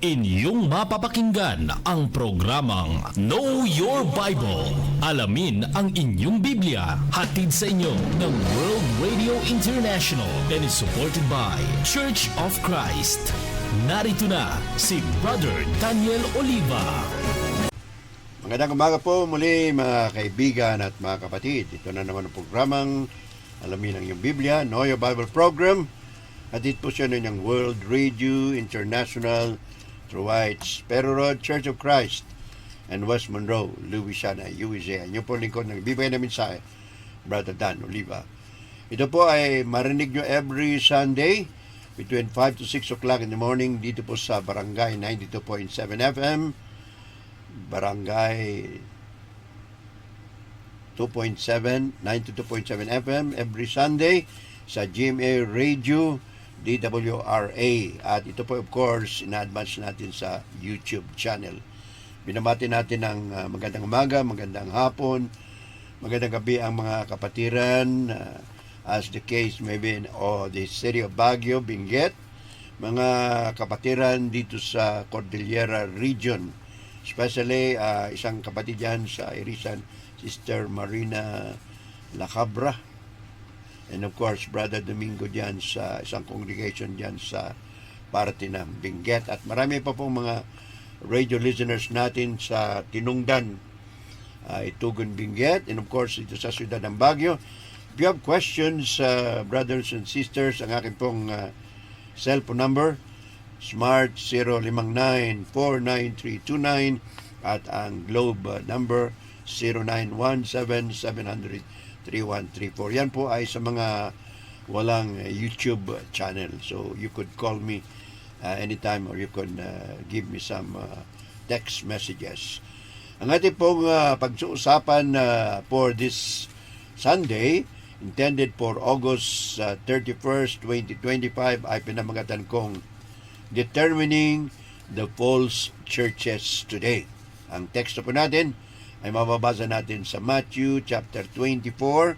Inyong mapapakinggan ang programang Know Your Bible. Alamin ang inyong Biblia. Hatid sa inyo ng World Radio International and is supported by Church of Christ. Narito na si Brother Daniel Oliva. Magandang umaga po muli mga kaibigan at mga kapatid. Ito na naman ang programang Alamin ang iyong Biblia, Know Your Bible program. Hatid po siya ng World Radio International through Pero Road Church of Christ and West Monroe, Louisiana, USA. Yung po lingkod ng bibigay namin sa Brother Dan Oliva. Ito po ay marinig nyo every Sunday between 5 to 6 o'clock in the morning dito po sa Barangay 92.7 FM, Barangay 2.7, 92.7 FM every Sunday sa GMA Radio DWRA. At ito po of course ina-advance natin sa YouTube channel. Binabati natin ng magandang umaga, magandang hapon, magandang gabi ang mga kapatiran, as the case may be in the city of Baguio, Benguet, mga kapatiran dito sa Cordillera region, especially isang kapatid dyan sa Irisan, Sister Marina Lacabra. And of course, Brother Domingo dyan sa isang congregation dyan sa parte ng Benguet. At marami pa pong mga radio listeners natin sa Tinungdan, Itugon, Benguet. And of course, ito sa Ciudad ng Baguio. If you have questions, brothers and sisters, ang aking pong cellphone number, Smart 059-49329 at ang Globe number 0917-700-3134. Yan po ay sa mga walang YouTube channel. So you could call me anytime or you could give me some text messages. Ang ating pong pag-uusapan for this Sunday, intended for August 31st, 2025, ay pinamagatan kong Determining the False Churches Today. Ang teksto po natin ay mababasa natin sa Matthew chapter 24,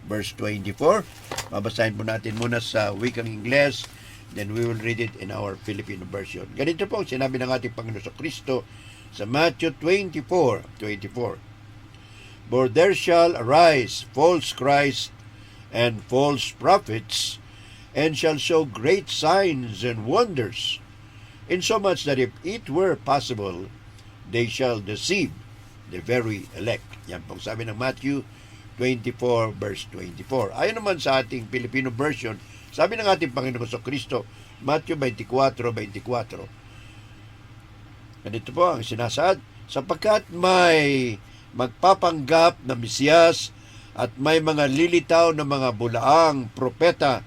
verse 24. Babasahin po natin muna sa wikang Ingles, then we will read it in our Filipino version. Ganito po ang sinabi ng ating Panginoon sa Kristo sa Matthew 24:24. For there shall arise false Christ and false prophets, and shall show great signs and wonders, insomuch that if it were possible, they shall deceive the very elect. Yan pong sabi ng Matthew 24 verse 24. Ayon naman sa ating Filipino version, sabi ng ating Panginoon sa Kristo, Matthew 24:24. Ganito po ang sinasad, sapagkat may magpapanggap na Mesiyas at may mga lilitaw na mga bulaang propeta,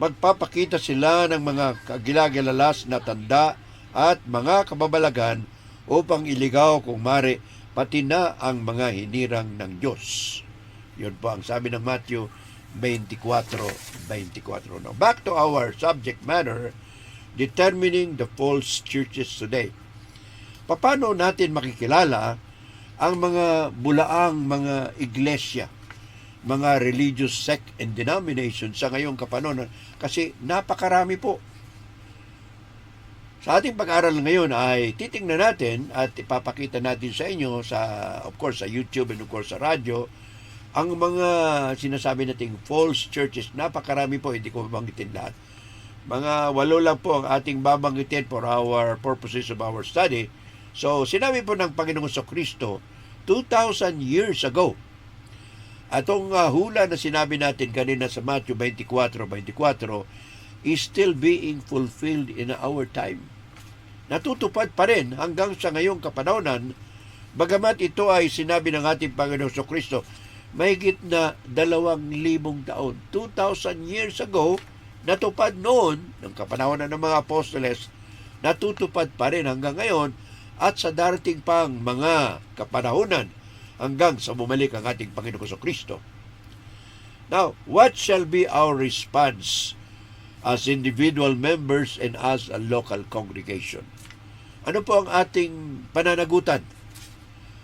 magpapakita sila ng mga kagilagalalas na tanda at mga kababalagan upang iligaw kung mari pati na ang mga hinirang ng Diyos. Yun po ang sabi ng Matthew 24:24. Now, back to our subject matter, determining the false churches today. Paano natin makikilala ang mga bulaang mga iglesia, mga religious sect and denomination sa ngayong kapanahonan? Kasi napakarami po. Sa ating pag-aaral ngayon ay titingnan natin at ipapakita natin sa inyo of course sa YouTube and of course sa radyo ang mga sinasabi nating false churches. Napakarami po, hindi ko babanggitin lahat. Mga 8 lang po ang ating babanggitin for our purposes of our study. So sinabi po ng Panginoong Kristo 2,000 years ago. Atong hula na sinabi natin kanina sa Matthew 24:24 is still being fulfilled in our time. Natutupad pa rin hanggang sa ngayong kapanahonan, bagamat ito ay sinabi ng ating Panginoong Kristo mahigit na 2,000 taon. 2,000 years ago, natupad noon ng kapanahonan ng mga apostoles, natutupad pa rin hanggang ngayon at sa darating pang mga kapanahonan hanggang sa bumalik ang ating Panginoong Kristo. Now, what shall be our response as individual members and as a local congregation? Ano po ang ating pananagutan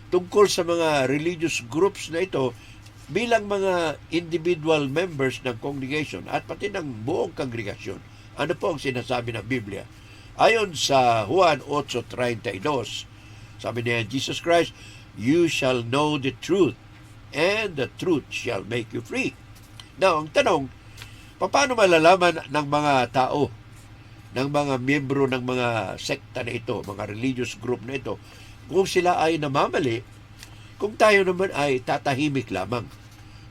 tungkol sa mga religious groups na ito bilang mga individual members ng congregation at pati ng buong kongregasyon? Ano po ang sinasabi ng Biblia? Ayon sa Juan 8:32, sabi niya, Jesus Christ, you shall know the truth, and the truth shall make you free. Now, ang tanong, paano malalaman ng mga tao, ng mga miyembro ng mga sekta na ito, mga religious group na ito, kung sila ay namamali, kung tayo naman ay tatahimik lamang?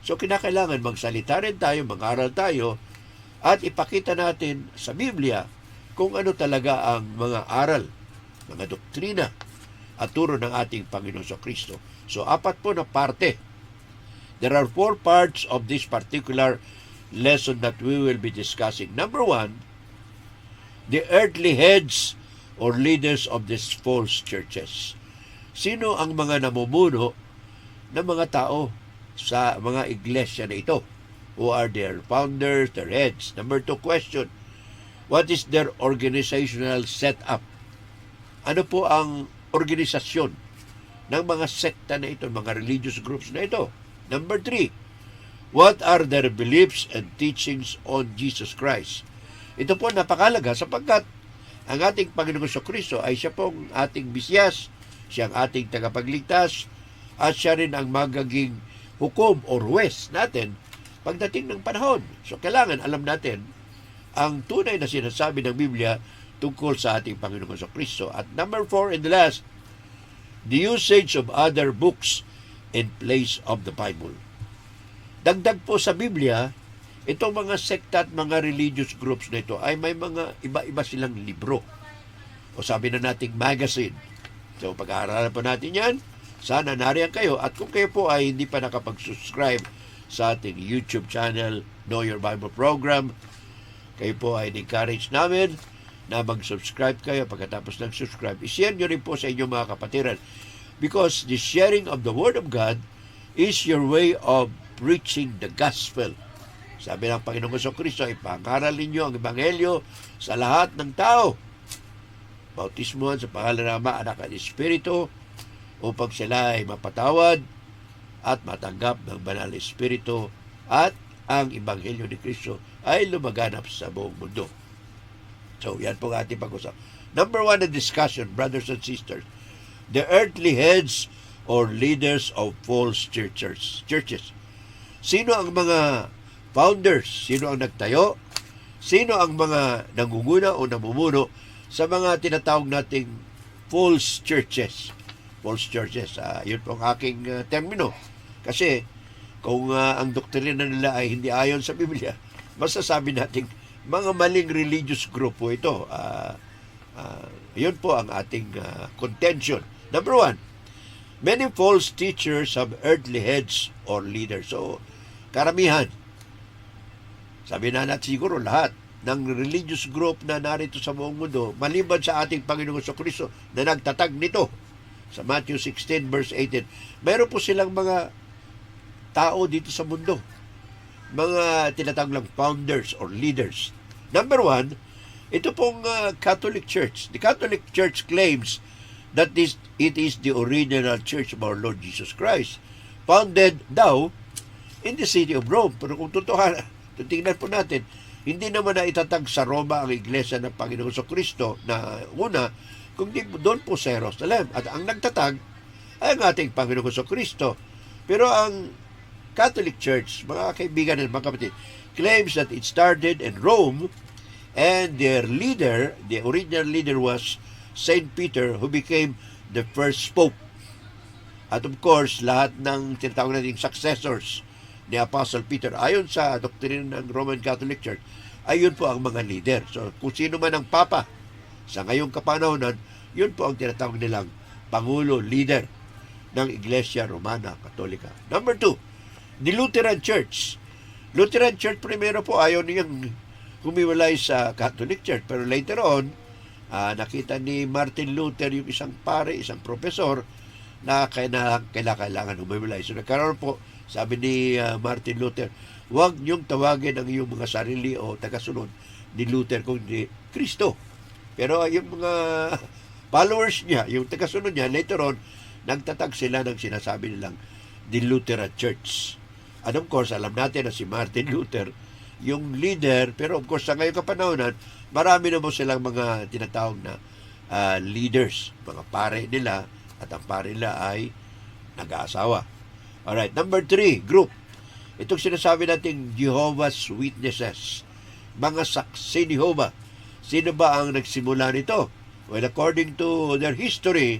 So, kinakailangan magsalita rin tayo, mag-aral tayo, at ipakita natin sa Biblia kung ano talaga ang mga aral, mga doktrina, at turo ng ating Panginoon Kristo. So, 4 po na parte. There are 4 parts of this particular lesson that we will be discussing. Number 1, the earthly heads or leaders of these false churches. Sino ang mga namumuno ng mga tao sa mga iglesia na ito? Who are their founders, their heads? Number 2 question, what is their organizational setup? Ano po ang organisasyon ng mga sekta na ito, mga religious groups na ito? Number 3, what are their beliefs and teachings on Jesus Christ? Ito po napakalaga sapagkat ang ating Panginoon Kristo ay siya pong ating Mesiyas, siya ang ating tagapagligtas, at siya rin ang magaging hukom o huwes natin pagdating ng panahon. So kailangan alam natin ang tunay na sinasabi ng Biblia tungkol sa ating Panginoon Kristo. At number 4 and the last, the usage of other books in place of the Bible. Dagdag po sa Biblia, itong mga sekta at mga religious groups na ito ay may mga iba-iba silang libro. O sabi na nating magazine. So pag-aaralan po natin yan, sana nariyan kayo. At kung kayo po ay hindi pa nakapag-subscribe sa ating YouTube channel, Know Your Bible Program, kayo po ay encourage namin na mag-subscribe kayo. Pagkatapos ng subscribe, ishare nyo rin po sa inyong mga kapatiran. Because the sharing of the Word of God is your way of preaching the gospel. Sabi ng Panginoong Kristo, ipag-aral ninyo ang Ebanghelyo sa lahat ng tao. Bautismuhan sa pangalan ng Ama, Anak at Espiritu, upang sila ay mapatawad at matanggap ng Banal na Espiritu, at ang Ebanghelyo ni Kristo ay lumaganap sa buong mundo. So, yan po ang ating pag-usap. Number 1 na discussion, brothers and sisters, the earthly heads or leaders of false churches. Sino ang mga founders? Sino ang nagtayo? Sino ang mga nangunguna o namumuno sa mga tinatawag nating false churches? False churches, yun po ang aking termino. Kasi kung ang doktrina nila ay hindi ayon sa Biblia, masasabi natin mga maling religious group po ito. Yun po ang ating contention. Number 1, many false teachers have earthly heads or leaders. So, karamihan, sabi na natin siguro lahat ng religious group na narito sa buong mundo, maliban sa ating Panginoong Kristo na nagtatag nito sa Matthew 16 verse 18, mayroon po silang mga tao dito sa mundo, mga tinatawag lang founders or leaders. Number 1, ito pong Catholic Church. The Catholic Church claims that it is the original church of our Lord Jesus Christ, founded daw in the city of Rome. Pero kung tingnan po natin, hindi naman na itatag sa Roma ang iglesia ng Panginoon Kristo na una, kundi doon po sa Jerusalem. At ang nagtatag ay ang ating Panginoon Kristo. Pero ang Catholic Church, mga kaibigan at mga kapatid, claims that it started in Rome, and their leader, the original leader, was Saint Peter, who became the first pope. At of course, lahat ng tinatawag nating successors ni Apostle Peter, ayon sa doktrina ng Roman Catholic Church, ayun po ang mga leader. So, kung sino man ang papa sa ngayong kapanahonan, yun po ang tinatawag nilang Pangulo, leader ng Iglesia Romana Katolika. Number 2, the Lutheran Church. Lutheran Church, primero po, ayaw niyang humiwalay sa Catholic Church. Pero later on, nakita ni Martin Luther, yung isang pare, isang profesor, na kailangan humiwalay. So nagkaroon po, sabi ni Martin Luther, huwag niyong tawagin ang iyong mga sarili o tagasunod ni Luther kundi Kristo. Pero yung mga followers niya, yung tagasunod niya, later on, nagtatag sila ng sinasabi nilang the Lutheran Church. And of course, alam natin na si Martin Luther yung leader, pero of course sa ngayong kapanahonan, marami na po silang mga tinatawag na leaders, mga pare nila, at ang pare nila ay nag-aasawa. Alright, number 3, group. Itong sinasabi nating Jehovah's Witnesses, mga saksi ni Jehovah. Sino ba ang nagsimula nito? Well, according to their history,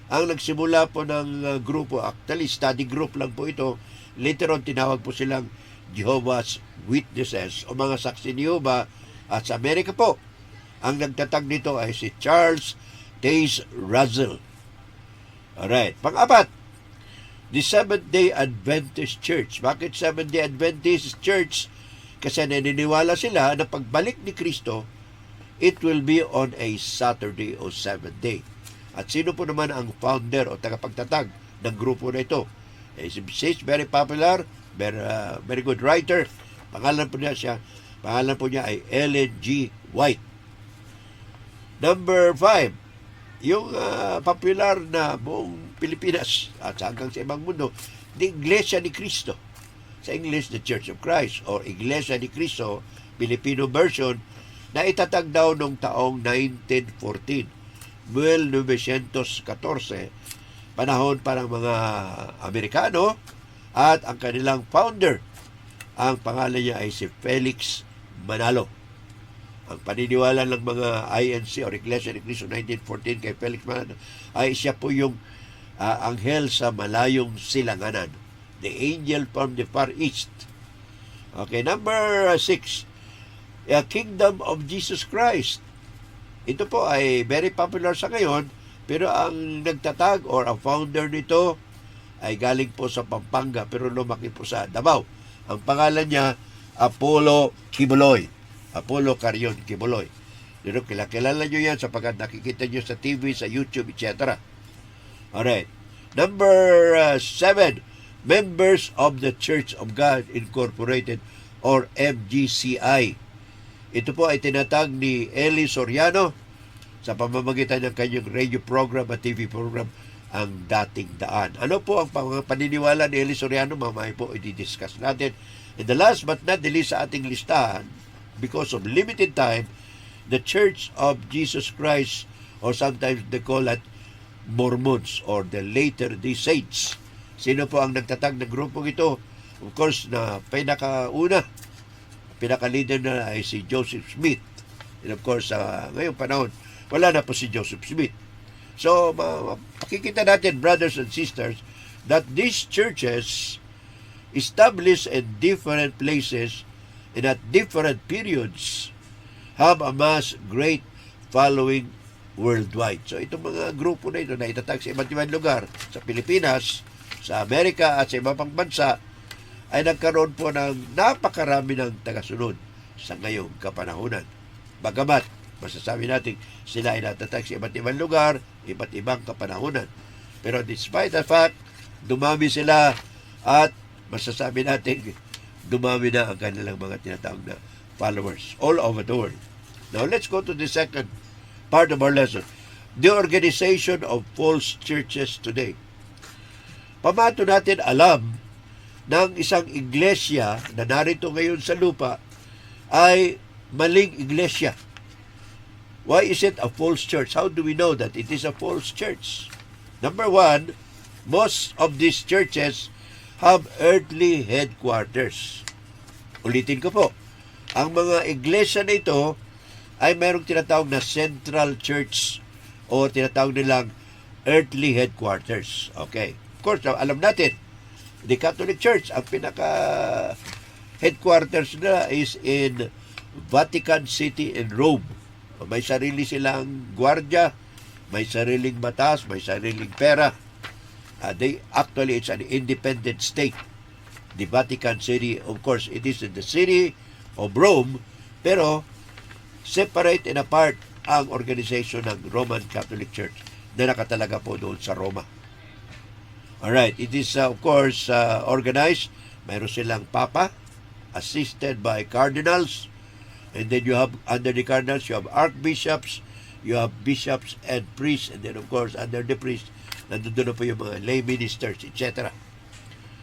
ang nagsimula po ng grupo, actually study group lang po ito, later on tinawag po silang Jehovah's Witnesses o mga saksi ni Jehovah. At sa Amerika po, ang nagtatag nito ay si Charles Taze Russell. Alright, pang-apat, the Seventh-day Adventist Church. Bakit Seventh-day Adventist Church? Kasi naniniwala sila na pagbalik ni Kristo, it will be on a Saturday o Seventh day. At sino po naman ang founder o tagapagtatag ng grupo na ito? He's very popular, very good writer. Pangalan po niya ay Ellen G. White. Number 5, yung popular na buong Pilipinas at hanggang sa ibang mundo, the Iglesia ni Cristo. Sa English, the Church of Christ or Iglesia ni Cristo, Filipino version, na itatag daw noong taong 1914, 1914, panahon para mga Amerikano, at ang kanilang founder, ang pangalan niya ay si Felix Manalo. Ang paniniwala ng mga INC or Iglesia ni Cristo 1914 kay Felix Manalo ay siya po yung anghel sa malayong silanganan, the angel from the far east. Okay, number 6, Kingdom of Jesus Christ. Ito po ay very popular sa ngayon, pero ang nagtatag or ang founder nito ay galing po sa Pampanga pero lumaki po sa Davao. Ang pangalan niya, Apollo Kibuloy. Apollo Carion Kibuloy. Kilala nyo yan sapagkat nakikita nyo sa TV, sa YouTube, etc. Alright. Number 7, members of the Church of God Incorporated or MGCI. Ito po ay tinatag ni Eli Soriano sa pamamagitan ng kanyang radio program at TV program, Ang Dating Daan. Ano po ang paniniwala ni Eli Soriano? Mamaya po i-discuss natin. And the last but not the least sa ating listahan, because of limited time, the Church of Jesus Christ, or sometimes they call it Mormons or the Latter-day Saints. Sino po ang nagtatag ng grupong ito? Of course, na pinaka-leader na ay si Joseph Smith. And of course, ngayong panahon, wala na po si Joseph Smith. So, makikita natin, brothers and sisters, that these churches established in different places and at different periods have amassed great following worldwide. So, itong mga grupo na ito na itatag sa iba't ibang lugar, sa Pilipinas, sa Amerika at sa iba pang bansa, ay nagkaroon po ng napakarami ng tagasunod sa ngayong kapanahunan. Bagamat, masasabi natin, sila ay natatag sa iba't ibang lugar, iba't ibang kapanahunan. Pero despite the fact, dumami sila at masasabi natin, dumami na ang kanilang mga tinatawag na followers all over the world. Now, let's go to the second part of our lesson. The organization of false churches today. Pamato natin alam ng isang iglesia na narito ngayon sa lupa ay maling iglesia. Why is it a false church? How do we know that it is a false church? Number 1, most of these churches have earthly headquarters. Ulitin ko po, ang mga iglesia na ito ay mayroong tinatawag na central church o tinatawag nilang earthly headquarters. Okay. Of course, alam natin, the Catholic Church, ang pinaka-headquarters na is in Vatican City in Rome. May sarili silang gwardiya, may sariling batas, may sariling pera. It's an independent state. The Vatican City, of course, it is in the city of Rome, pero separate and apart ang organization ng Roman Catholic Church na nakatalaga po doon sa Roma. Alright, it is of course organized. Mayroon silang papa, assisted by cardinals, and then you have, under the cardinals, you have archbishops, you have bishops and priests, and then of course, under the priests, nandun na po yung mga lay ministers, etc.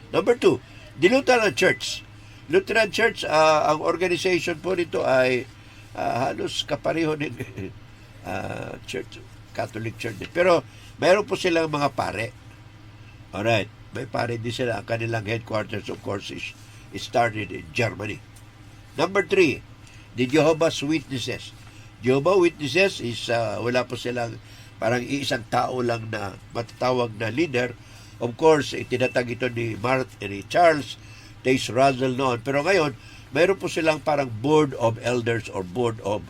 Number 2, dilutan ng church. Lutheran Church, ang organization po nito ay halos kapareho ng Church, Catholic Church. Pero mayroon po silang mga pare. Alright. May pare din sila. Ang kanilang headquarters, of course, is started in Germany. Number 3, the Jehovah's Witnesses. Jehovah's Witnesses is wala po silang parang iisang tao lang na matatawag na leader. Of course, itinatag ito ni Charles Taze Russell noon. Pero ngayon, mayroon po silang parang board of elders or board of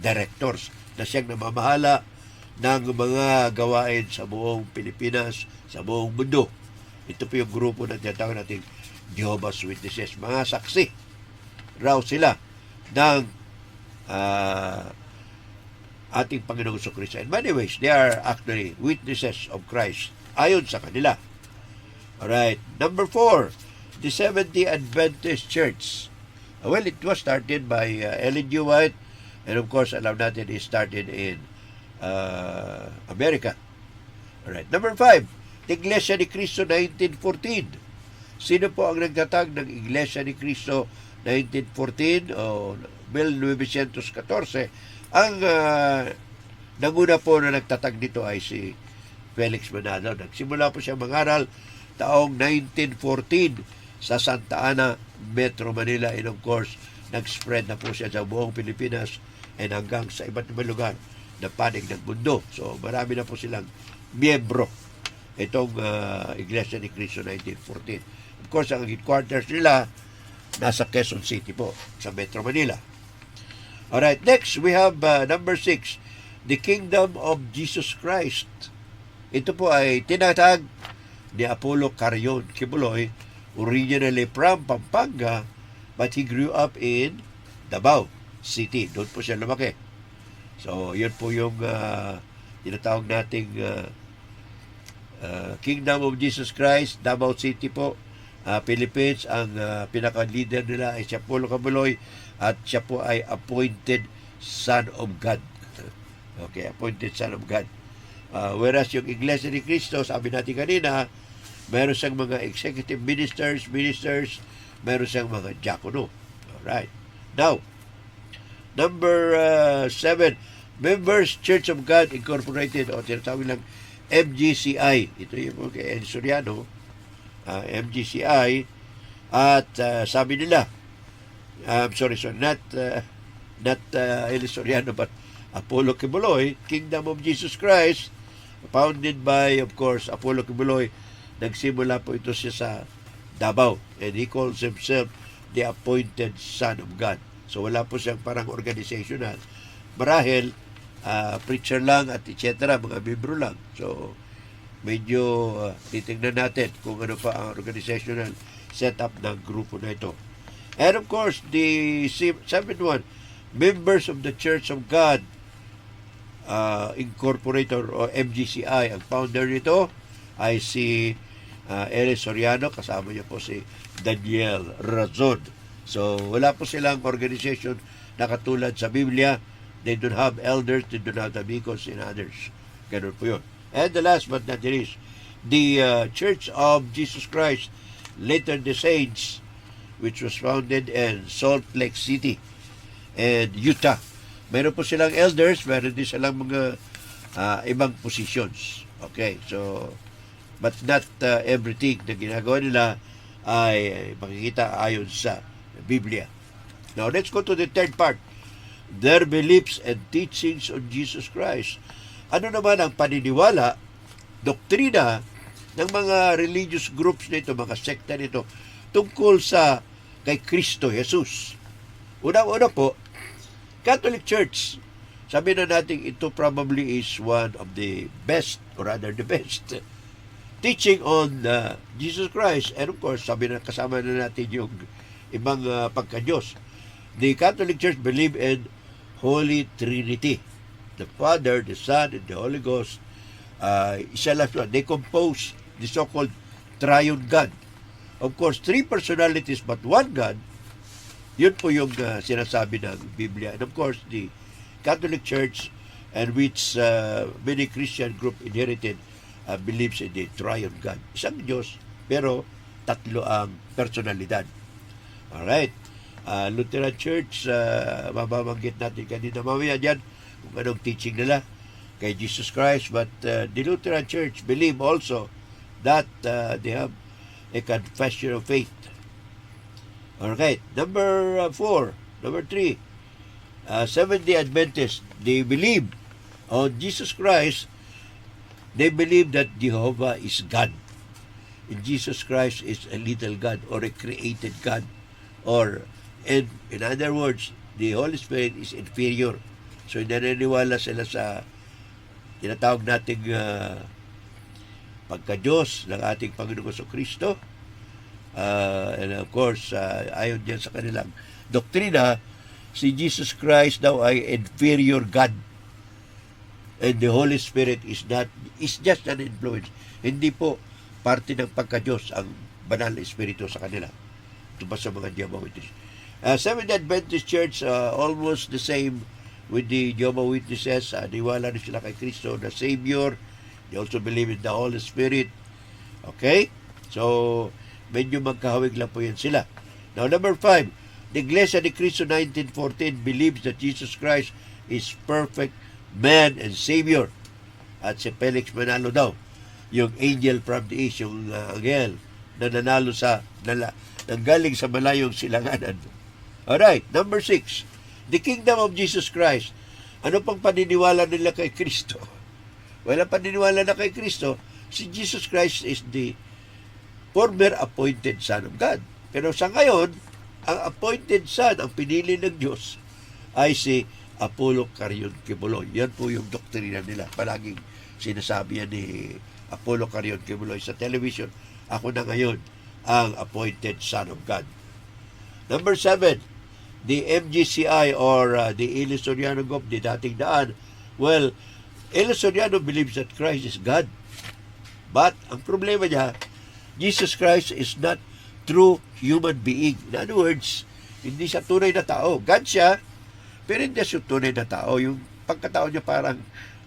directors na siyang namamahala ng mga gawain sa buong Pilipinas, sa buong mundo. Ito po yung grupo na tinatawag natin Jehovah's Witnesses. Mga saksi raw sila ng ating Panginoong Jesucristo. In many ways, they are actually witnesses of Christ ayon sa kanila. Alright. Number 4, the Seventh-day Adventist Church. Well, it was started by Ellen G. White, and of course, alam natin, it started in America. Alright. Number 5, the Iglesia ni Cristo 1914. Sino po ang nagtatag ng Iglesia ni Cristo 1914 o 1914? Ang nanguna po na nagtatag dito ay si Felix Manalo. Nagsimula po siya mangaral taong 1914 sa Santa Ana, Metro Manila, and of course, nag-spread na po siya sa buong Pilipinas and hanggang sa iba't ibang lugar na panig ng mundo. So, marami na po silang miyembro itong Iglesia ni Cristo 1914. Of course, ang headquarters nila nasa Quezon City po, sa Metro Manila. Alright, next we have number 6, the Kingdom of Jesus Christ. Ito po ay tinatag ni Apollo Carion Kibuloy, originally from Pampanga, but he grew up in Davao City. Doon po siya lumaki. So, yun po yung tinatawag nating Kingdom of Jesus Christ, Davao City po, Philippines. Ang pinaka-leader nila ay si Apollo Kibuloy at siya po ay appointed Son of God. Okay, appointed Son of God. Whereas yung Iglesia ni Cristo, sabi natin kanina, meron siyang mga executive ministers, meron siyang mga diakono. Alright. Now, number 7, Members Church of God Incorporated, o tinatawag lang MGCI. Ito yung kay Eli Soriano, MGCI. At sabi nila, not Eli Soriano, but Apollo Kibuloy, Kingdom of Jesus Christ, founded by, of course, Apollo Kibuloy. Nagsimula po ito siya sa Davao, and he calls himself the appointed Son of God. So wala po siyang parang organizational. Marahil, preacher lang at etc. mga membro lang. So medyo titingnan natin kung ano pa ang organizational setup ng grupo na ito. And of course, the 7th one, Members of the Church of God Incorporated o MGCI. Ang founder nito ay si Eli Soriano, kasama niya po si Daniel Razon. So, wala po silang organization na katulad sa Biblia. They don't have elders, they don't have amigos and others. Ganun po yun. And the last but not the least, the Church of Jesus Christ, Latter-day Saints, which was founded in Salt Lake City and Utah. Meron po silang elders, meron din silang mga ibang positions. Okay, so but not everything na ginagawa nila ay makikita ayon sa Biblia. Now, let's go to the third part. Their beliefs and teachings on Jesus Christ. Ano naman ang paniniwala, doktrina ng mga religious groups nito, mga sekta nito, tungkol sa kay Kristo Jesus? Una-una po, Catholic Church. Sabi na natin ito probably is one of the best, or rather the best, teaching on Jesus Christ. And of course, sabi na kasama na natin yung ibang pagka-Diyos. The Catholic Church believe in Holy Trinity. The Father, the Son, and the Holy Ghost. Isa lang yun. They compose the so-called triune God. Of course, 3 personalities but one God. Yun po yung sinasabi ng Biblia. And of course, the Catholic Church, and which many Christian group inherited, believes in the triune God. Isang Diyos, pero tatlo ang personalidad. Alright. Lutheran Church, mababanggit natin kanina mamaya dyan kung anong teaching nila kay Jesus Christ. But the Lutheran Church believe also that they have a confession of faith. Alright. Number 3, Seventh-day Adventists, they believe on Jesus Christ. They believe that Jehovah is God. And Jesus Christ is a little God or a created God. Or, in other words, the Holy Spirit is inferior. So, naniniwala sila sa tinatawag nating pagka-Diyos ng ating Panginoong Jesucristo. And of course, ayon diyan sa kanilang doktrina, si Jesus Christ daw ay inferior God. And the Holy Spirit is just an influence. Hindi po parte ng pagka-Diyos ang banal na Espiritu sa kanila. Ito pa sa mga Jehovah's Witnesses. Seventh Adventist Church, almost the same with the Jehovah's Witnesses. Niwala na sila kay Kristo na Savior. They also believe in the Holy Spirit. Okay? So, medyo magkahawig lang po yan sila. Now, number 5, the Iglesia ni Cristo 1914 believes that Jesus Christ is perfect man and Savior. At si Felix Manalo daw, yung angel from the east, yung angel na nanalo nanggaling sa malayong silanganan. Alright, number 6, the kingdom of Jesus Christ. Ano pang paniniwala nila kay Kristo? Wala paniniwala na kay Kristo. Si Jesus Christ is the former appointed Son of God. Pero sa ngayon, ang appointed Son, ang pinili ng Diyos, ay si Apollo Carion Kibuloy. Yan po yung doktrina nila. Palaging sinasabi yan ni Apollo Carion Kibuloy sa television. Ako na ngayon ang appointed Son of God. Number 7, the MGCI or the Eli Soriano Group, the dating daan. Well, Eli Soriano believes that Christ is God. But ang problema niya, Jesus Christ is not true human being. In other words, hindi siya tunay na tao. God siya, pero hindi siya tunay na tao. Yung pagkatao niya parang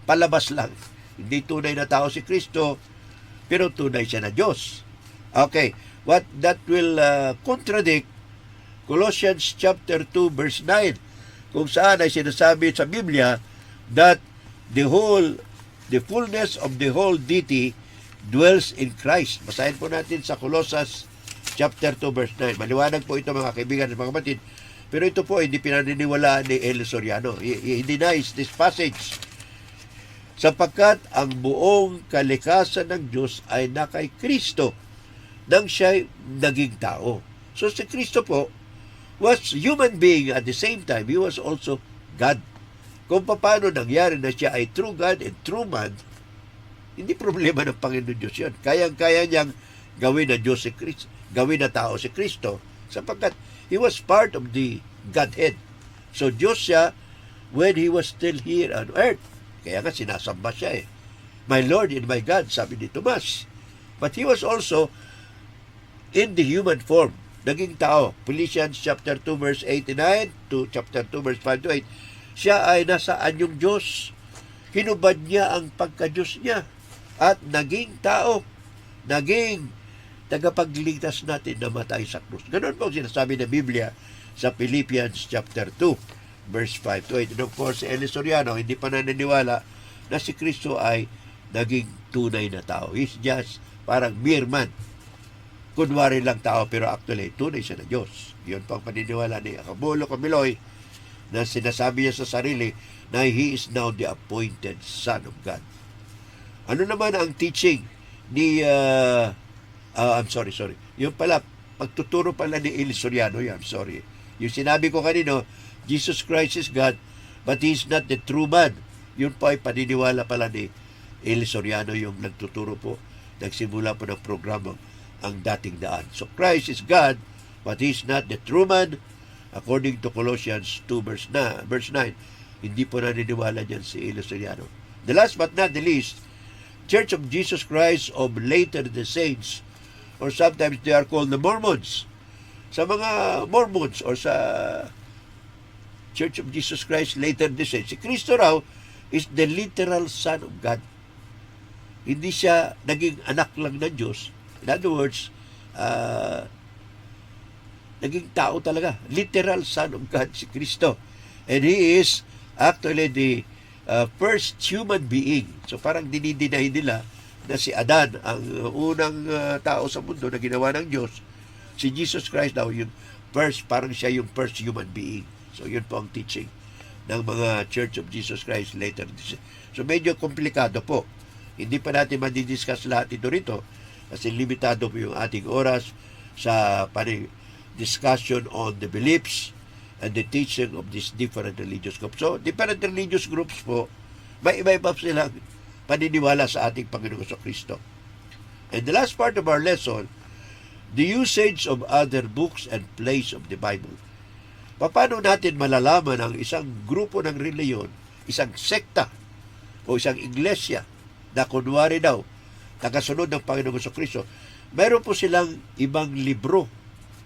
palabas lang. Hindi tunay na tao si Kristo, pero tunay siya na Diyos. Okay, what that will contradict Colossians chapter 2 verse 9, kung saan ay sinasabi sa Biblia that the fullness of the whole deity dwells in Christ. Basahin po natin sa Colossians chapter 2 verse 9. Maliwanag po ito mga kaibigan at mga kapatid. Pero ito po hindi pinaniniwalaan ni Eli Soriano. He denies this passage. Sapagkat ang buong kalikasan ng Diyos ay nakay Kristo nang siya'y naging tao. So si Kristo po was human being at the same time. He was also God. Kung paano nangyari na siya ay true God and true man, hindi problema ng Panginoon Diyos yan. Kayang-kaya niyang gawin na Diyos si Kristo, gawin na tao si Kristo, sapagkat He was part of the Godhead. So Diyos siya when He was still here on earth. Kaya nga sinasamba siya My Lord and my God, sabi ni Tomas. But He was also in the human form. Naging tao. Philippians chapter 2 verse 89 to chapter 2 verse 5 to 8. Siya ay nasa anyong Diyos. Hinubad niya ang pagka-Diyos niya. At naging tao. Naging tagapagligtas natin na matay sa krus. Ganon po sinasabi ng Biblia sa Philippians chapter 2 verse 5 to 8. And of course, si Eli Soriano hindi pa naniniwala na si Kristo ay naging tunay na tao. He's just parang mere man. Kunwari lang tao pero actually tunay siya na Diyos. Yun pang paniniwala ni Apollo Kibuloy na sinasabi niya sa sarili na He is now the appointed Son of God. Ano naman ang teaching ni I'm sorry. Yung pala, pagtuturo pala ni Eli Soriano, I'm sorry. Yung sinabi ko kanino, Jesus Christ is God, but He is not the true man. Yun po ay paniniwala pala ni Eli Soriano, yung nagtuturo po, nagsimula po ng programa ang dating daan. So Christ is God, but He is not the true man, according to Colossians 2 verse 9. Hindi po naniniwala dyan si Eli Soriano. The last but not the least, Church of Jesus Christ of Latter-day Saints, or sometimes they are called the Mormons. Sa mga Mormons or sa Church of Jesus Christ Latter-day Saints, si Kristo raw is the literal Son of God. Hindi siya naging anak lang ng Diyos. In other words, naging tao talaga. Literal Son of God si Kristo. And He is actually the first human being. So parang dinideny nila na si Adan, ang unang tao sa mundo na ginawa ng Diyos. Si Jesus Christ daw yung first, parang siya yung first human being. So yun po ang teaching ng mga Church of Jesus Christ later. So medyo komplikado po. Hindi pa natin madidiscuss lahat ito rito kasi limitado po yung ating oras sa discussion on the beliefs and the teaching of these different religious groups. So, different religious groups po, may iba-iba silang paniniwala sa ating Panginoon Kristo. And the last part of our lesson, the usage of other books and plays of the Bible. Paano natin malalaman ang isang grupo ng reliyon, isang sekta o isang iglesia na kunwari daw, tagasunod ng Panginoon Kristo, meron po silang ibang libro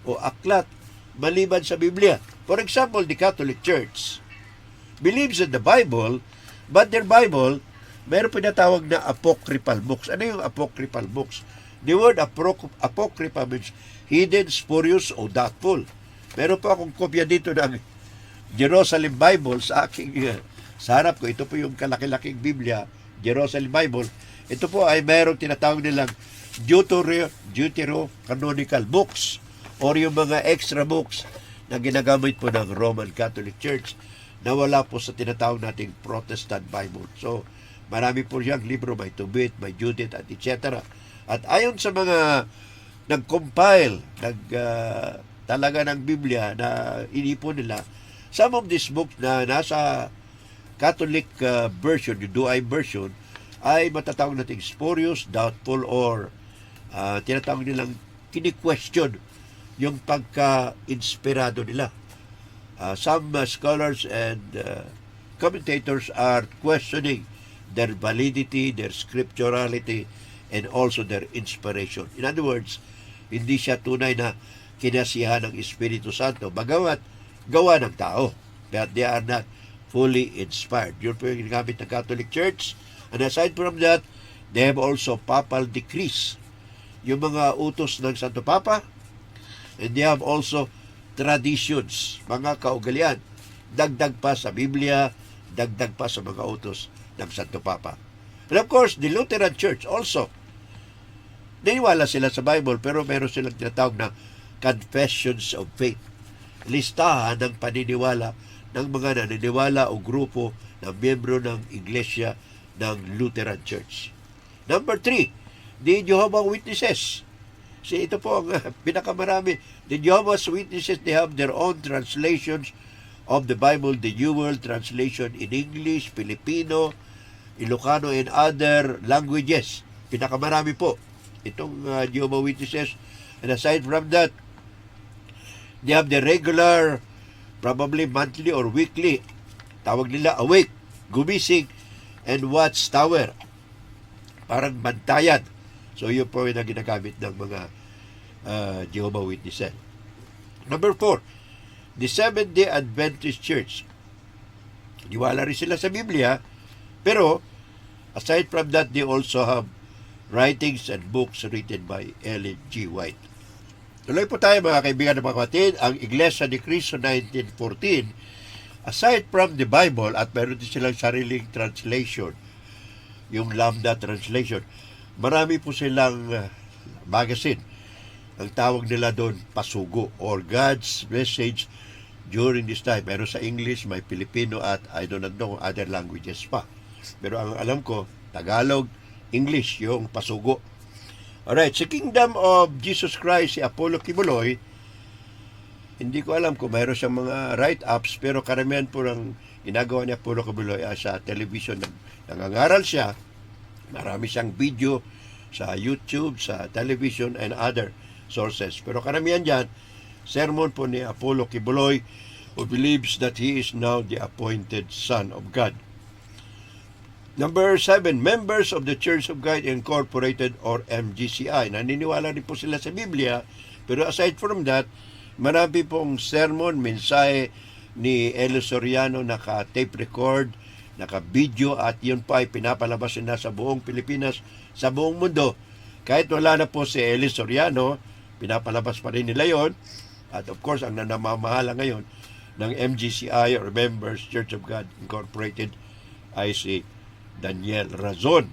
o aklat maliban sa Biblia. For example, the Catholic Church believes in the Bible, but their Bible, meron pinatawag na apocryphal books. Ano yung apocryphal books? The word apocryphal means hidden, spurious, o doubtful. Meron po akong kopya dito ng Jerusalem Bible sa aking sa harap ko. Ito po yung kalaki-laking Biblia, Jerusalem Bible. Ito po ay merong tinatawag nilang Deuterocanonical books or yung mga extra books na ginagamit po ng Roman Catholic Church na wala po sa tinatawag nating Protestant Bible. So, marami po siyang libro, may Tobit, may Judith, at etc. At ayon sa mga nag-compile, talaga ng Biblia na inipon nila, some of these books na nasa Catholic version, yung Douay version, ay matatawag nating spurious, doubtful, or tinatawag nilang kini-question yung pagka-inspirado nila. Some scholars and commentators are questioning their validity, their scripturality, and also their inspiration. In other words, hindi siya tunay na kinasiyahan ng Espiritu Santo, bagamat gawa ng tao. But they are not fully inspired. Yun po yung ginamit ng Catholic Church. And aside from that, they have also papal decrees. Yung mga utos ng Santo Papa, and they have also traditions, mga kaugalian. Dagdag pa sa Biblia, dagdag pa sa mga utos ng Santo Papa. And of course, the Lutheran Church also, naniwala sila sa Bible, pero meron silang tinatawag na Confessions of Faith. Listahan ng paniniwala ng mga naniniwala o grupo na miyembro ng Iglesia ng Lutheran Church. Number 3, the Jehovah's Witnesses. Ito po ang pinakamarami. The Jehovah's Witnesses, they have their own translations of the Bible, the New World Translation in English, Filipino, Ilocano, and other languages. Pinakamarami po itong Jehovah's Witnesses. And aside from that, they have the regular, probably monthly or weekly, tawag nila awake, gumising, and watchtower. Parang bantayan. So, yun po yung ginagamit ng mga Jehovah's Witnesses. Number 4, the Seventh-day Adventist Church. Niwala rin sila sa Biblia, pero aside from that, they also have writings and books written by Ellen G. White. Tuloy po tayo mga kaibigan ng mga kapatid, ang Iglesia ni Cristo 1914, aside from the Bible, at meron din silang sariling translation, yung Lambda Translation, marami po silang magazine. Ang tawag nila doon, Pasugo, or God's Message during this time. Meron sa English, may Filipino, at I don't know other languages pa. Pero ang alam ko, Tagalog, English, yung Pasugo. Alright, sa Kingdom of Jesus Christ, si Apollo Kibuloy, hindi ko alam kung mayroon siyang mga write-ups, pero karamihan po ng ginagawa ni Apollo Kibuloy sa television. Nangangaral siya, marami siyang video sa YouTube, sa television, and other sources. Pero karamihan dyan, sermon po ni Apollo Kibuloy, who believes that he is now the appointed Son of God. Number 7, members of the Church of God Incorporated or MGCI. Naniniwala rin po sila sa Biblia, pero aside from that, marami pong sermon, mensahe ni Elio Soriano, naka-tape record, naka-video, at yun pa ay pinapalabas na sa buong Pilipinas, sa buong mundo. Kahit wala na po si Elio Soriano, pinapalabas pa rin nila yon. At of course, ang nanamamahala ngayon ng MGCI or Members Church of God Incorporated ay si Daniel Razon.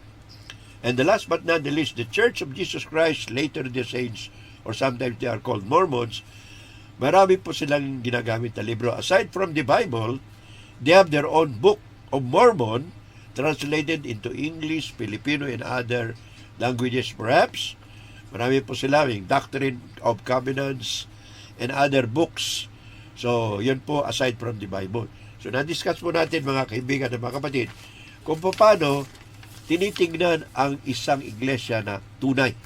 And the last but not the least, the Church of Jesus Christ, later the Saints, or sometimes they are called Mormons, marami po silang ginagamit na libro. Aside from the Bible, they have their own book of Mormon, translated into English, Filipino, and other languages perhaps. Marami po sila, yung Doctrine of Covenants, and other books. So, yun po aside from the Bible. So, na-discuss po natin mga kaibigan at mga kapatid kung paano tinitingnan ang isang iglesia na tunay.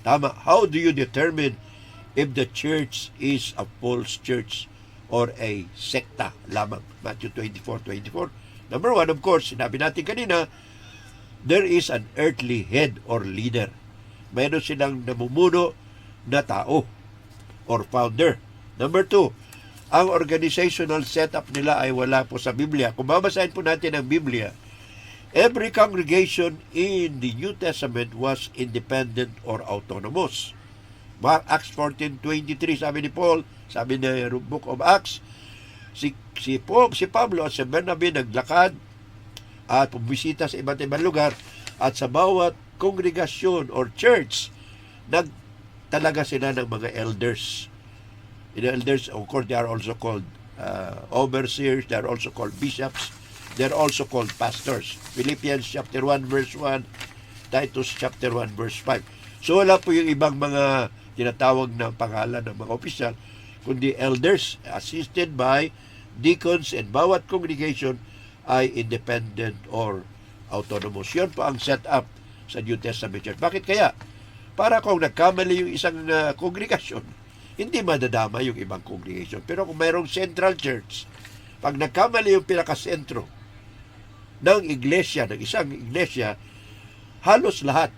Tama. How do you determine if the church is a false church or a sekta lamang? Matthew 24:24. Number one, of course, sinabi natin kanina, there is an earthly head or leader. Mayroon silang namumuno na tao or founder. Number two, ang organizational setup nila ay wala po sa Biblia. Kung babasahin po natin ang Biblia, every congregation in the New Testament was independent or autonomous. Acts 14:23, sabi ni Paul, sabi ni Book of Acts, si Pablo at si Bernabe naglakad at pumisita sa iba't ibang lugar at sa bawat kongregasyon or church, talaga sila ng mga elders. The elders, of course, they are also called overseers, they are also called bishops, they are also called pastors. Philippians chapter 1 verse 1, Titus chapter 1 verse 5. So wala po yung ibang mga tinatawag na pangalan ng mga opisyal, kundi elders assisted by deacons, and bawat congregation ay independent or autonomous. Yun po ang setup sa New Testament Church. Bakit kaya? Para kung nagkamali yung isang kongregasyon, hindi madadama yung ibang congregation. Pero kung mayroong central church, pag nagkamali yung pinakasentro ng iglesia, ng isang iglesia, halos lahat,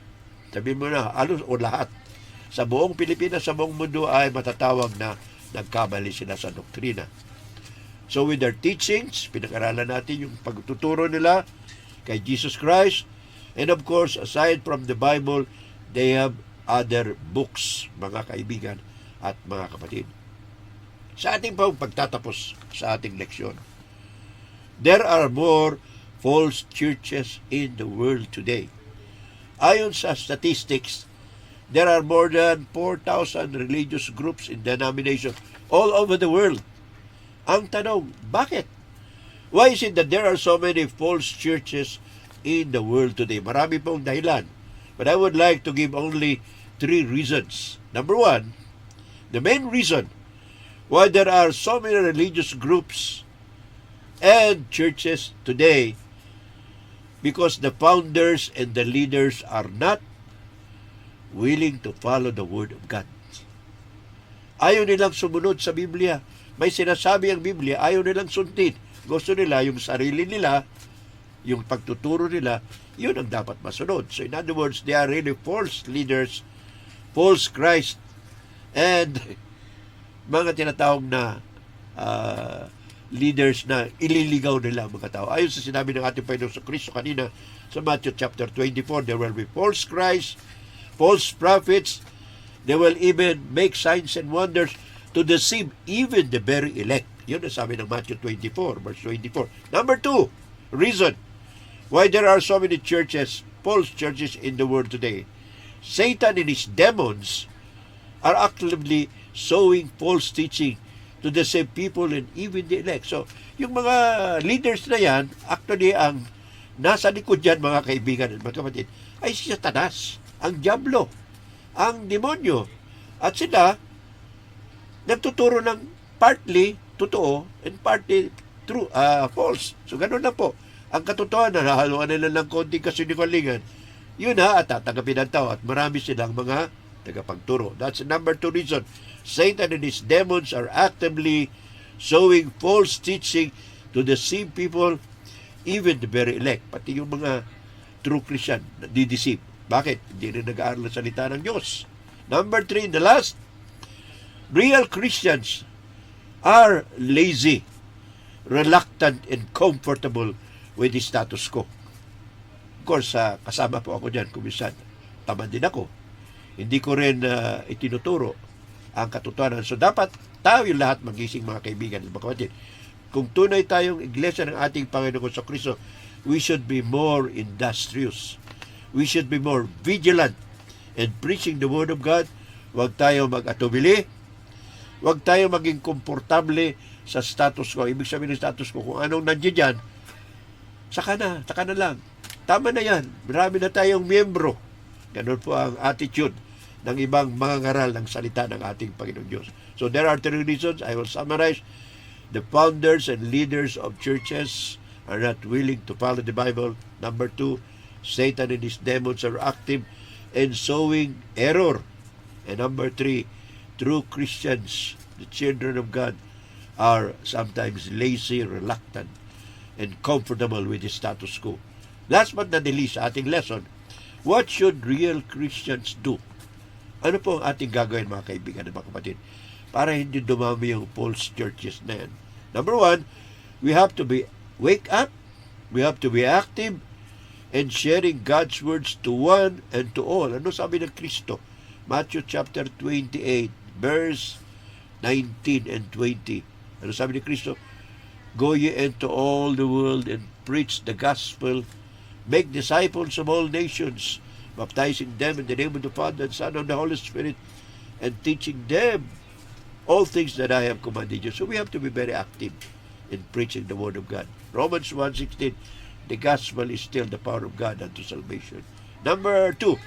sabihin mo na, halos o lahat, sa buong Pilipinas, sa buong mundo ay matatawag na nagkamali sila sa doktrina. So with their teachings, pinag-aralan natin yung pagtuturo nila kay Jesus Christ. And of course, aside from the Bible, they have other books, mga kaibigan at mga kapatid. Sa ating pagtatapos sa ating leksyon, there are more false churches in the world today. Ayon sa statistics, there are more than 4,000 religious groups in denominations all over the world. Ang tanong, bakit? Why is it that there are so many false churches in the world today? Marami pong dahilan. But I would like to give only 3 reasons. Number 1, the main reason why there are so many religious groups and churches today, because the founders and the leaders are not willing to follow the Word of God. Ayaw nilang sumunod sa Biblia. May sinasabi ang Biblia, ayaw nilang sundin. Gusto nila yung sarili nila, yung pagtuturo nila, yun ang dapat masunod. So in other words, they are really false leaders, false Christ, and mga tinatawag na leaders na ililigaw nila ang mga tao. Ayon sa sinabi ng ating Panginoon sa Kristo kanina sa Matthew chapter 24, there will be false Christ, false prophets, they will even make signs and wonders to deceive even the very elect. Yun ang sabi ng Matthew 24, verse 24. Number 2, reason why there are so many churches, false churches in the world today. Satan and his demons are actively sowing false teaching to deceive people and even the elect. So, yung mga leaders na yan, actually ang nasa likod yan, mga kaibigan at mga kapatid, ay si Satanas, ang diablo, ang demonyo. At sila, nagtuturo ng partly totoo and partly true, false. So, ganun lang po. Ang katotohanan, nahaluan nila ng konting kasinungalingan, yun at tatanggapin ng tao at marami silang mga tagapagturo. That's number 2 reason. Satan and his demons are actively sowing false teaching to deceive people, even the very elect. Pati yung mga true Christian, dideceive. Bakit? Hindi na nag-aaral ng salita ng Diyos. Number 3, the last, real Christians are lazy, reluctant, and comfortable with the status quo. Of course, kasama po ako dyan. Kuminsan, tamad din ako. Hindi ko rin itinuturo ang katotohanan. So dapat tayo lahat magising, mga kaibigan at mga kapatid. Kung tunay tayong iglesia ng ating Panginoon sa Kristo, we should be more industrious. We should be more vigilant in preaching the Word of God. Huwag tayo mag-atubili. Huwag tayo maging komportable sa status quo. Ibig sabihin ng status quo, kung anong nandiyan dyan, saka na lang. Tama na yan. Marami na tayong miyembro. Ganun po ang attitude ng ibang mga ngaral ng salita ng ating Panginoon Diyos. So there are three reasons. I will summarize. The founders and leaders of churches are not willing to follow the Bible. Number 2, Satan and his demons are active in sowing error. And number 3, true Christians, the children of God, are sometimes lazy, reluctant, and comfortable with the status quo. Last but not the least, ating lesson, what should real Christians do? Ano po ang ating gagawin, mga kaibigan at mga kapatid, para hindi dumami yung false churches na yan? Number 1, we have to wake up, we have to be active in sharing God's words to one and to all. Ano sabi ng Kristo? Matthew chapter 28, verse 19 and 20. Ano sabi ni Kristo? Go ye into all the world and preach the gospel, make disciples of all nations, baptizing them in the name of the Father and Son and the Holy Spirit, and teaching them all things that I have commanded you. So we have to be very active in preaching the Word of God. Romans 1:16, the gospel is still the power of God unto salvation. Number 2,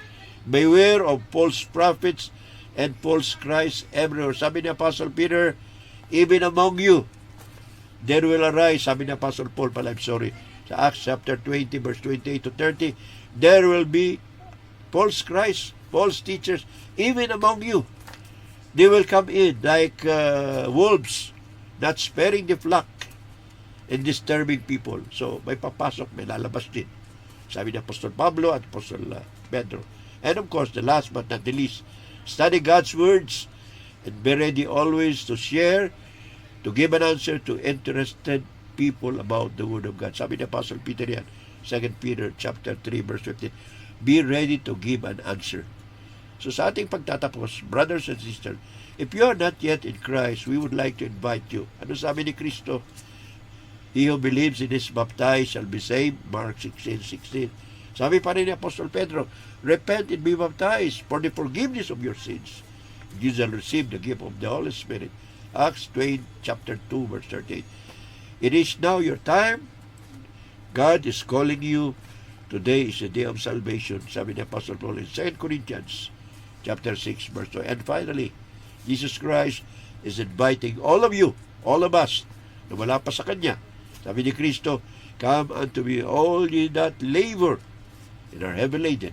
beware of false prophets and false Christ everywhere. Sabi ni Apostle Peter, even among you, there will arise, sabi ni Apostle Paul pala, I'm sorry, sa Acts chapter 20, verse 28 to 30, there will be false Christ, false teachers, even among you. They will come in like wolves, not sparing the flock and disturbing people. So, may papasok, may lalabas din. Sabi ni Apostol Pablo at Apostol Pedro. And of course, the last but not the least, study God's words and be ready always to share, to give an answer to interested people about the Word of God. Sabi ni Apostle Peter yan, 2 Peter chapter 3, verse 15, be ready to give an answer. So sa ating pagtatapos, brothers and sisters, if you are not yet in Christ, we would like to invite you. Ano sabi ni Kristo? He who believes and is baptized shall be saved. Mark 16:16. Sabi pa rin ni Apostol Pedro, repent and be baptized for the forgiveness of your sins. You shall receive the gift of the Holy Spirit. Acts 2, chapter 2, verse 38. It is now your time. God is calling you. Today is the day of salvation. Sabi ni Apostle Paul in 2 Corinthians chapter 6, verse 2. And finally, Jesus Christ is inviting all of you, all of us, na wala pa sa Kanya. Sabi ni Kristo, come unto me, all ye that labor and are heavy laden,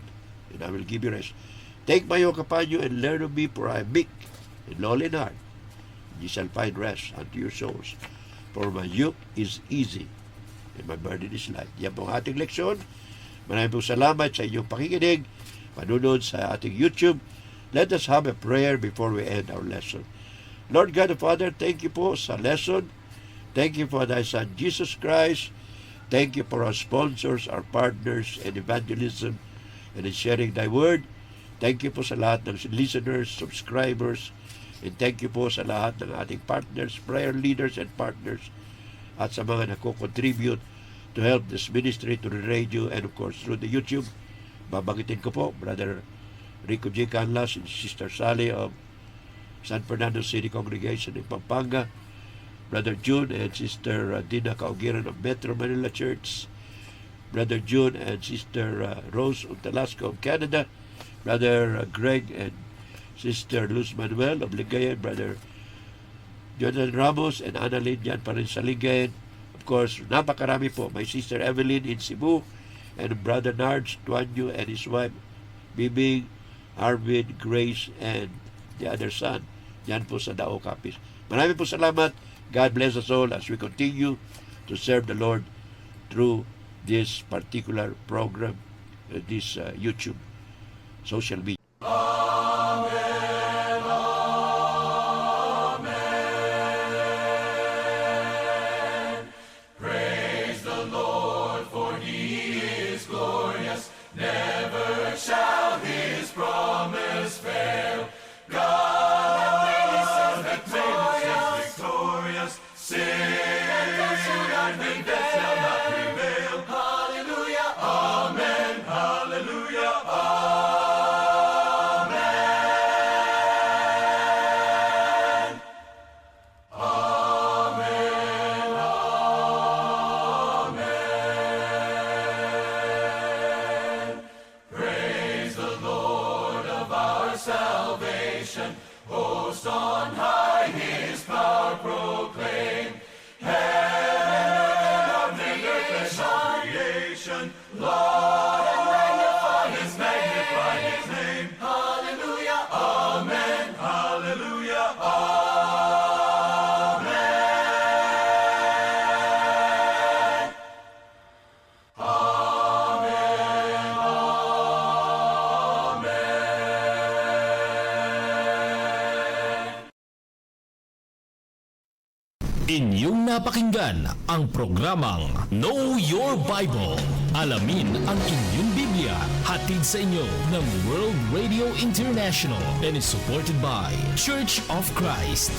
and I will give you rest. Take my yoke upon you and learn of me, for I am meek and lowly in heart, and ye shall find rest unto your souls. For my yoke is easy, and my burden is light. Yan po ang ating leksyon. Maraming po salamat sa inyong pakikinig, panunod sa ating YouTube. Let us have a prayer before we end our lesson. Lord God the Father, thank you po sa lesson. Thank you for thy Son, Jesus Christ. Thank you for our sponsors, our partners in evangelism and in sharing thy word. Thank you po sa lahat ng listeners, subscribers, and thank you po sa lahat ng ating partners, prayer leaders and partners, at sa mga nako-contribute to help this ministry to the radio and of course through the YouTube. Babangitin ko po, Brother Rico J. Canlas and Sister Sally of San Fernando City Congregation in Pampanga, Brother June and Sister Dina Kaugiran of Metro Manila Church, Brother June and Sister Rose Untalasco of Canada, Brother Greg and Sister Luz Manuel of Lingayen, Brother Jonathan Ramos and Annalyn yan pa rin sa Lingayen. Of course, napakarami po. My Sister Evelyn in Cebu and Brother Nards Tuanyo and his wife Bibing, Arvid, Grace, and the other son. Yan po sa Dao Capiz. Maraming po salamat. God bless us all as we continue to serve the Lord through this particular program, this YouTube social media. Never shall his promise fail. God Inyong napakinggan ang programang Know Your Bible. Alamin ang inyong Biblia. Hatid sa inyo ng World Radio International and is supported by Church of Christ.